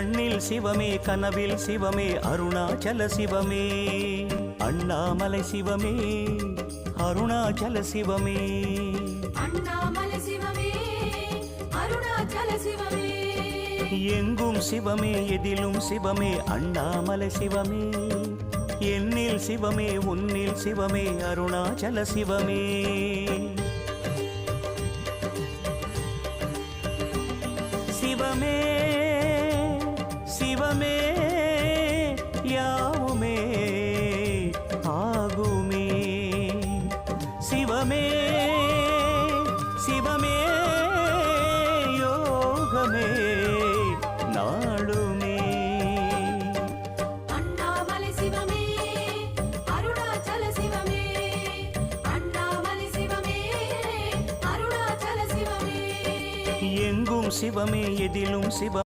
கண்ணில் சிவமே கனவில் சிவமே அருணாச்சல சிவமே அண்ணாமலை சிவமே அருணாச்சல சிவமே அண்ணாமலை சிவமே அருணாச்சல சிவமே எங்கும் சிவமே எதிலும் சிவமே அண்ணாமலை சிவமே என்னில் சிவமே உன்னில் சிவமே அருணாச்சல சிவமே சிவமே சிவமே யாவுமே ஆகுமே சிவமே சிவமே யோகமே நாளுமே அண்ணாமலை சிவமே அருணாச்சல சிவமே அண்ணாமலை சிவமே அருணாச்சல சிவமே எங்கும் சிவமே எதிலும் சிவ